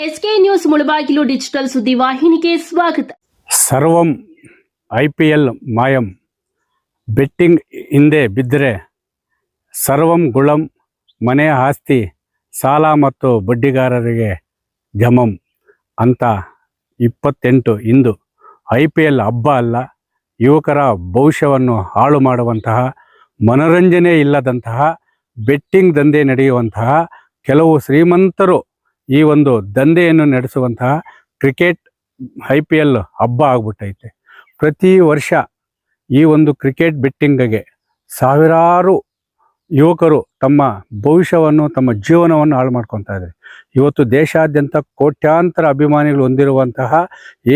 SK news Mulbagal digital ಸುದ್ದಿವಾಹಿನಿಗೆ ಸ್ವಾಗತ. ಸರ್ವಂ IPL ಮಾಯಂ, betting ಹಿಂದೆ ಬಿದ್ದರೆ ಸರ್ವಂ ಗುಳಂ, ಮನೆ ಆಸ್ತಿ ಸಾಲ ಮತ್ತು ಬಡ್ಡಿಗಾರರಿಗೆ ಜಮಂ ಅಂತ 28 ಇಂದು IPL ಹಬ್ಬ ಅಲ್ಲ, ಯುವಕರ ಭವಿಷ್ಯವನ್ನು ಹಾಳು ಮಾಡುವಂತಹ, ಮನೋರಂಜನೆ ಇಲ್ಲದಂತಹ, ಬೆಟ್ಟಿಂಗ್ ದಂಧೆ ನಡೆಯುವಂತಹ ಕೆಲವು ಶ್ರೀಮಂತರು ಈ ಒಂದು ದಂಧೆಯನ್ನು ನಡೆಸುವಂತಹ ಕ್ರಿಕೆಟ್ IPL ಹಬ್ಬ ಆಗ್ಬಿಟ್ಟೈತೆ. ಪ್ರತಿ ವರ್ಷ ಈ ಒಂದು ಕ್ರಿಕೆಟ್ ಬೆಟ್ಟಿಂಗ್ಗೆ ಸಾವಿರಾರು ಯುವಕರು ತಮ್ಮ ಭವಿಷ್ಯವನ್ನು, ತಮ್ಮ ಜೀವನವನ್ನು ಹಾಳು ಮಾಡ್ಕೊತಾ ಇದ್ದಾರೆ. ಇವತ್ತು ದೇಶಾದ್ಯಂತ ಕೋಟ್ಯಾಂತರ ಅಭಿಮಾನಿಗಳು ಹೊಂದಿರುವಂತಹ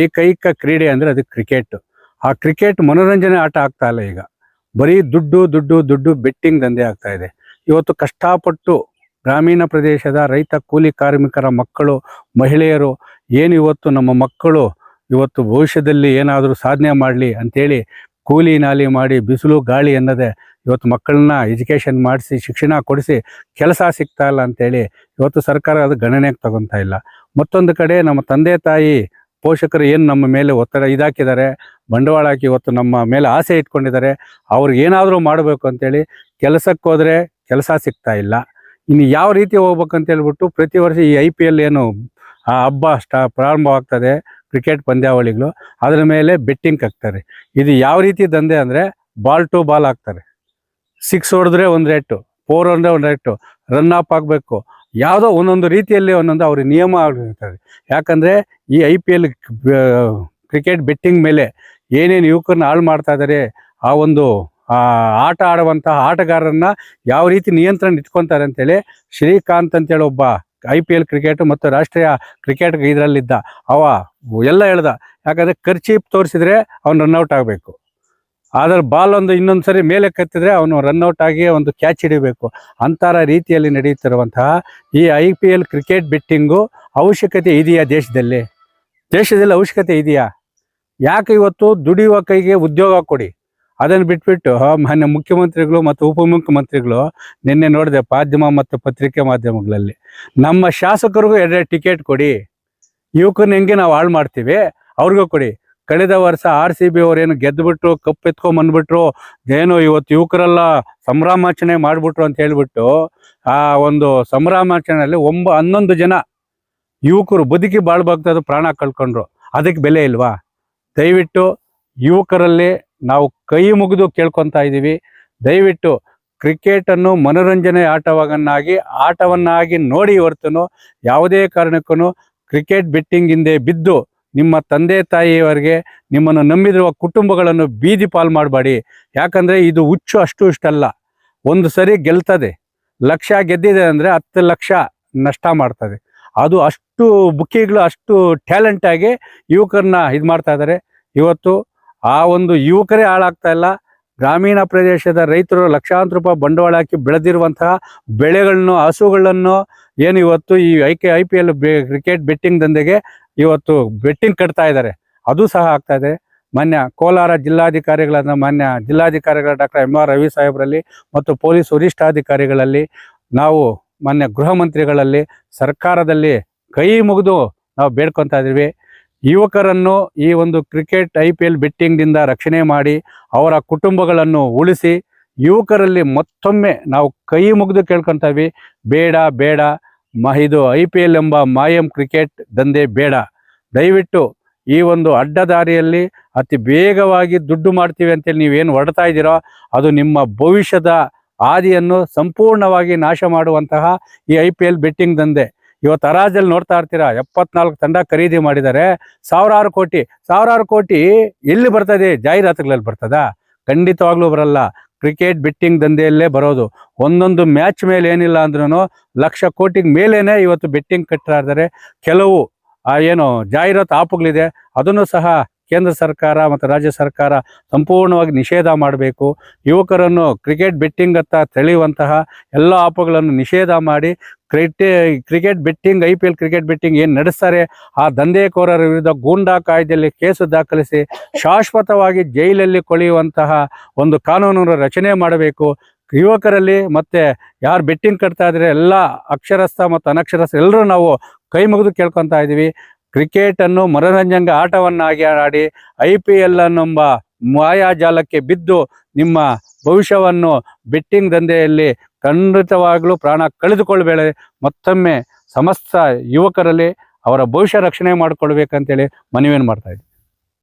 ಏಕೈಕ ಕ್ರೀಡೆ ಅಂದರೆ ಅದು ಕ್ರಿಕೆಟ್. ಆ ಕ್ರಿಕೆಟ್ ಮನೋರಂಜನೆ ಆಟ ಆಗ್ತಾ ಇಲ್ಲ, ಈಗ ಬರೀ ದುಡ್ಡು ದುಡ್ಡು ದುಡ್ಡು ಬೆಟ್ಟಿಂಗ್ ದಂಧೆ ಆಗ್ತಾ ಇದೆ. ಇವತ್ತು ಕಷ್ಟಪಟ್ಟು ಗ್ರಾಮೀಣ ಪ್ರದೇಶದ ರೈತ ಕೂಲಿ ಕಾರ್ಮಿಕರ ಮಕ್ಕಳು, ಮಹಿಳೆಯರು ಏನು ಇವತ್ತು ನಮ್ಮ ಮಕ್ಕಳು ಇವತ್ತು ಭವಿಷ್ಯದಲ್ಲಿ ಏನಾದರೂ ಸಾಧನೆ ಮಾಡಲಿ ಅಂಥೇಳಿ ಕೂಲಿ ನಾಲಿ ಮಾಡಿ ಬಿಸಿಲು ಗಾಳಿ ಅನ್ನದೇ ಇವತ್ತು ಮಕ್ಕಳನ್ನ ಎಜುಕೇಷನ್ ಮಾಡಿಸಿ ಶಿಕ್ಷಣ ಕೊಡಿಸಿ ಕೆಲಸ ಸಿಗ್ತಾ ಇಲ್ಲ ಅಂಥೇಳಿ ಇವತ್ತು ಸರ್ಕಾರ ಅದು ಗಣನೆಗೆ ತಗೊತಾ ಇಲ್ಲ. ಮತ್ತೊಂದು ಕಡೆ ನಮ್ಮ ತಂದೆ ತಾಯಿ ಪೋಷಕರು ಏನು ನಮ್ಮ ಮೇಲೆ ಒತ್ತಡ ಇದಾಕಿದ್ದಾರೆ, ಬಂಡವಾಳ ಹಾಕಿ ಇವತ್ತು ನಮ್ಮ ಮೇಲೆ ಆಸೆ ಇಟ್ಕೊಂಡಿದ್ದಾರೆ, ಅವ್ರಿಗೆ ಏನಾದರೂ ಮಾಡಬೇಕು ಅಂಥೇಳಿ ಕೆಲಸಕ್ಕೆ ಹೋದರೆ ಕೆಲಸ ಸಿಗ್ತಾ ಇಲ್ಲ. ಇನ್ನು ಯಾವ ರೀತಿ ಹೋಗ್ಬೇಕಂತ ಹೇಳ್ಬಿಟ್ಟು ಪ್ರತಿ ವರ್ಷ ಈ IPL ಏನು ಆ ಹಬ್ಬ ಪ್ರಾರಂಭವಾಗ್ತದೆ, ಕ್ರಿಕೆಟ್ ಪಂದ್ಯಾವಳಿಗಳು, ಅದರ ಮೇಲೆ ಬೆಟ್ಟಿಂಗ್ ಹಾಕ್ತಾರೆ. ಇದು ಯಾವ ರೀತಿ ದಂಧೆ ಅಂದರೆ ಬಾಲ್ ಟು ಬಾಲ್ ಹಾಕ್ತಾರೆ. 6 ಹೊಡೆದ್ರೆ ಒಂದು ರೇಟು, 4 ಹೊಡೆದ್ರೆ ಒಂದು ರೇಟು, ರನ್ ಅಪ್ ಆಗಬೇಕು, ಯಾವುದೋ ಒಂದೊಂದು ರೀತಿಯಲ್ಲಿ ಒಂದೊಂದು ಅವ್ರಿಗೆ ನಿಯಮ ಆಗಿರ್ತದೆ. ಯಾಕಂದರೆ ಈ IPL ಕ್ರಿಕೆಟ್ ಬೆಟ್ಟಿಂಗ್ ಮೇಲೆ ಏನೇನು ಯುವಕರನ್ನ ಹಾಳು ಮಾಡ್ತಾ ಇದ್ದಾರೆ, ಆ ಒಂದು ಆಟ ಆಡುವಂತಹ ಆಟಗಾರರನ್ನ ಯಾವ ರೀತಿ ನಿಯಂತ್ರಣ ಇಟ್ಕೊತಾರೆ ಅಂತೇಳಿ ಶ್ರೀಕಾಂತ್ ಅಂತೇಳಿ ಒಬ್ಬ IPL ಕ್ರಿಕೆಟ್ ಮತ್ತು ರಾಷ್ಟ್ರೀಯ ಕ್ರಿಕೆಟ್ ಇದರಲ್ಲಿದ್ದ ಅವ ಎಲ್ಲ ಹೇಳ್ದ. ಯಾಕಂದರೆ ಖರ್ಚೀಪ್ ತೋರಿಸಿದ್ರೆ ಅವ್ನು ರನ್ಔಟ್ ಆಗಬೇಕು, ಆದರೆ ಬಾಲ್ ಒಂದು ಇನ್ನೊಂದು ಸರಿ ಮೇಲೆ ಕತ್ತಿದ್ರೆ ಅವನು ರನ್ಔಟ್ ಆಗಿ ಒಂದು ಕ್ಯಾಚ್ ಹಿಡಿಬೇಕು. ಅಂತರ ರೀತಿಯಲ್ಲಿ ನಡೆಯುತ್ತಿರುವಂತಹ ಈ IPL ಕ್ರಿಕೆಟ್ ಬೆಟ್ಟಿಂಗು ಅವಶ್ಯಕತೆ ಇದೆಯಾ ದೇಶದಲ್ಲಿ ಅವಶ್ಯಕತೆ ಇದೆಯಾ? ಯಾಕೆ ಇವತ್ತು ದುಡಿಯುವ ಕೈಗೆ ಉದ್ಯೋಗ ಕೊಡಿ, ಅದನ್ನು ಬಿಟ್ಬಿಟ್ಟು ಮಾನ್ಯ ಮುಖ್ಯಮಂತ್ರಿಗಳು ಮತ್ತು ಉಪಮುಖ್ಯಮಂತ್ರಿಗಳು ನಿನ್ನೆ ನೋಡಿದೆ ಮಾಧ್ಯಮ ಮತ್ತು ಪತ್ರಿಕೆ ಮಾಧ್ಯಮಗಳಲ್ಲಿ, ನಮ್ಮ ಶಾಸಕರಿಗೂ 2 ಟಿಕೆಟ್ ಕೊಡಿ, ಯುವಕರನ್ನ ಹೆಂಗೆ ನಾವು ಹಾಳು ಮಾಡ್ತೀವಿ ಅವ್ರಿಗೂ ಕೊಡಿ. ಕಳೆದ ವರ್ಷ RCB ಅವರೇನು ಗೆದ್ದುಬಿಟ್ರು, ಕಪ್ ಎತ್ಕೊಂಬಂದ್ಬಿಟ್ರು, ಏನೋ ಇವತ್ತು ಯುವಕರೆಲ್ಲ ಸಂಭ್ರಮಾಚರಣೆ ಮಾಡಿಬಿಟ್ರು ಅಂತ ಹೇಳ್ಬಿಟ್ಟು ಆ ಒಂದು ಸಂಭ್ರಮಾಚರಣೆಯಲ್ಲಿ 11 ಜನ ಯುವಕರು ಬದುಕಿ ಬಾಳ್ಬೇಕಾದ ಪ್ರಾಣ ಕಳ್ಕೊಂಡ್ರು. ಅದಕ್ಕೆ ಬೆಲೆ ಇಲ್ವಾ? ದಯವಿಟ್ಟು ಯುವಕರಲ್ಲಿ ನಾವು ಕೈ ಮುಗಿದು ಕೇಳ್ಕೊತಾ ಇದ್ದೀವಿ, ದಯವಿಟ್ಟು ಕ್ರಿಕೆಟನ್ನು ಮನೋರಂಜನೆ ಆಟವನ್ನಾಗಿ ನೋಡಿ ಹೊರತು ಯಾವುದೇ ಕಾರಣಕ್ಕೂ ಕ್ರಿಕೆಟ್ ಬೆಟ್ಟಿಂಗ್ ಹಿಂದೆ ಬಿದ್ದು ನಿಮ್ಮ ತಂದೆ ತಾಯಿಯವರಿಗೆ, ನಿಮ್ಮನ್ನು ನಂಬಿದಿರುವ ಕುಟುಂಬಗಳನ್ನು ಬೀದಿ ಪಾಲು ಮಾಡಬೇಡಿ. ಯಾಕಂದರೆ ಇದು ಹುಚ್ಚು ಅಷ್ಟು ಇಷ್ಟಲ್ಲ. ಒಂದು ಸರಿ ಗೆಲ್ತದೆ, ಲಕ್ಷ ಗೆದ್ದಿದೆ ಅಂದರೆ 10 ಲಕ್ಷ ನಷ್ಟ ಮಾಡ್ತದೆ. ಅದು ಅಷ್ಟು ಬುಕ್ಕಿಗಳು ಅಷ್ಟು ಟ್ಯಾಲೆಂಟಾಗಿ ಯುವಕರನ್ನ ಇದು ಮಾಡ್ತಾ ಇದ್ದಾರೆ. ಇವತ್ತು ಆ ಒಂದು ಯುವಕರೇ ಹಾಳಾಗ್ತಾ ಇಲ್ಲ, ಗ್ರಾಮೀಣ ಪ್ರದೇಶದ ರೈತರು ಲಕ್ಷಾಂತರ ರೂಪಾಯಿ ಬಂಡವಾಳ ಹಾಕಿ ಬೆಳೆದಿರುವಂತಹ ಬೆಳೆಗಳನ್ನು, ಹಸುಗಳನ್ನು ಏನು ಇವತ್ತು ಈ IPL ಕ್ರಿಕೆಟ್ ಬೆಟ್ಟಿಂಗ್ ದಂಧೆಗೆ ಇವತ್ತು ಬೆಟ್ಟಿಂಗ್ ಕಟ್ತಾ ಇದ್ದಾರೆ. ಅದು ಸಹ ಆಗ್ತಾ ಇದೆ. ಮಾನ್ಯ ಕೋಲಾರ ಜಿಲ್ಲಾಧಿಕಾರಿಗಳಾದ ಮಾನ್ಯ ಜಿಲ್ಲಾಧಿಕಾರಿಗಳ ಡಾಕ್ಟರ್ MR ರವಿ ಸಾಹೇಬರಲ್ಲಿ ಮತ್ತು ಪೊಲೀಸ್ ವರಿಷ್ಠಾಧಿಕಾರಿಗಳಲ್ಲಿ, ನಾವು ಮಾನ್ಯ ಗೃಹ ಮಂತ್ರಿಗಳಲ್ಲಿ, ಸರ್ಕಾರದಲ್ಲಿ ಕೈ ಮುಗಿದು ನಾವು ಬೇಡ್ಕೊತಾ ಇದ್ದೀವಿ. ಯುವಕರನ್ನು ಈ ಒಂದು ಕ್ರಿಕೆಟ್ IPL ಬೆಟ್ಟಿಂಗ್ನಿಂದ ರಕ್ಷಣೆ ಮಾಡಿ ಅವರ ಕುಟುಂಬಗಳನ್ನು ಉಳಿಸಿ, ಯುವಕರಲ್ಲಿ ಮತ್ತೊಮ್ಮೆ ನಾವು ಕೈ ಮುಗಿದು ಕೇಳ್ಕೊತೀವಿ, ಬೇಡ ಇದು IPL ಎಂಬ ಮಾಯಂ ಕ್ರಿಕೆಟ್ ದಂಧೆ ಬೇಡ. ದಯವಿಟ್ಟು ಈ ಒಂದು ಅಡ್ಡದಾರಿಯಲ್ಲಿ ಅತಿ ವೇಗವಾಗಿ ದುಡ್ಡು ಮಾಡ್ತೀವಿ ಅಂತೇಳಿ ನೀವೇನು ಹೊರಡ್ತಾ ಇದ್ದೀರೋ ಅದು ನಿಮ್ಮ ಭವಿಷ್ಯದ ಹಾದಿಯನ್ನು ಸಂಪೂರ್ಣವಾಗಿ ನಾಶ ಮಾಡುವಂತಹ ಈ IPL ಬೆಟ್ಟಿಂಗ್ ದಂಧೆ. ಇವತ್ತು ಹರಾಜಲ್ಲಿ ನೋಡ್ತಾ ಇರ್ತೀರಾ, 74 ತಂಡ ಖರೀದಿ ಮಾಡಿದ್ದಾರೆ, ಸಾವಿರಾರು ಕೋಟಿ ಎಲ್ಲಿ ಬರ್ತದೆ? ಜಾಹೀರಾತುಗಳಲ್ಲಿ ಬರ್ತದಾ? ಖಂಡಿತವಾಗ್ಲೂ ಬರಲ್ಲ. ಕ್ರಿಕೆಟ್ ಬೆಟ್ಟಿಂಗ್ ದಂಧೆಯಲ್ಲೇ ಬರೋದು. ಒಂದೊಂದು ಮ್ಯಾಚ್ ಮೇಲೆ ಏನಿಲ್ಲ ಅಂದ್ರೂ ಲಕ್ಷ ಕೋಟಿಗೆ ಮೇಲೇನೆ ಇವತ್ತು ಬೆಟ್ಟಿಂಗ್ ಕಟ್ತಾ ಇದ್ದಾರೆ. ಕೆಲವು ಏನು ಜಾಹೀರಾತು ಆ್ಯಪ್ಗಳಿದೆ, ಅದನ್ನು ಸಹ ಕೇಂದ್ರ ಸರ್ಕಾರ ಮತ್ತು ರಾಜ್ಯ ಸರ್ಕಾರ ಸಂಪೂರ್ಣವಾಗಿ ನಿಷೇಧ ಮಾಡಬೇಕು. ಯುವಕರನ್ನು ಕ್ರಿಕೆಟ್ ಬೆಟ್ಟಿಂಗ್ ಹತ್ತ ತೆಳೆಯುವಂತಹ ಎಲ್ಲ ಆ್ಯಪ್ಗಳನ್ನು ನಿಷೇಧ ಮಾಡಿ cricket betting IPL cricket betting ಏನು ನಡೆಸ್ತಾರೆ ಆ ದಂಧೆಕೋರರ ವಿರುದ್ಧ ಗೂಂಡಾ ಕಾಯ್ದೆಯಲ್ಲಿ ಕೇಸು ದಾಖಲಿಸಿ ಶಾಶ್ವತವಾಗಿ ಜೈಲಲ್ಲಿ ಕೊಳೆಯುವಂತಹ ಒಂದು ಕಾನೂನನ್ನು ರಚನೆ ಮಾಡಬೇಕು. ಯುವಕರಲ್ಲಿ ಮತ್ತು ಯಾರು ಬೆಟ್ಟಿಂಗ್ ಕಟ್ತಾ ಇದ್ದಾರೆ ಎಲ್ಲ ಅಕ್ಷರಸ್ಥ ಮತ್ತು ಅನಕ್ಷರಸ್ಥ ಎಲ್ಲರೂ ನಾವು ಕೈ ಮುಗಿದು ಕೇಳ್ಕೊತಾ ಇದ್ದೀವಿ. ಕ್ರಿಕೆಟನ್ನು ಮನೋರಂಜನೆ ಆಟವನ್ನಾಗಿ ಆಡಿ IPL ಅನ್ನೆಂಬ ಮಾಯಾಜಾಲಕ್ಕೆ ಬಿದ್ದು ನಿಮ್ಮ ಭವಿಷ್ಯವನ್ನು ಬೆಟ್ಟಿಂಗ್ ದಂಧೆಯಲ್ಲಿ ಖಂಡಿತವಾಗಲೂ ಪ್ರಾಣ ಕಳೆದುಕೊಳ್ಬೇಡಿ. ಮತ್ತೊಮ್ಮೆ ಸಮಸ್ತ ಯುವಕರಲ್ಲಿ ಅವರ ಭವಿಷ್ಯ ರಕ್ಷಣೆ ಮಾಡಿಕೊಳ್ಬೇಕಂತೇಳಿ ಮನವಿಯನ್ನು ಮಾಡ್ತಾ ಇದ್ದೀವಿ.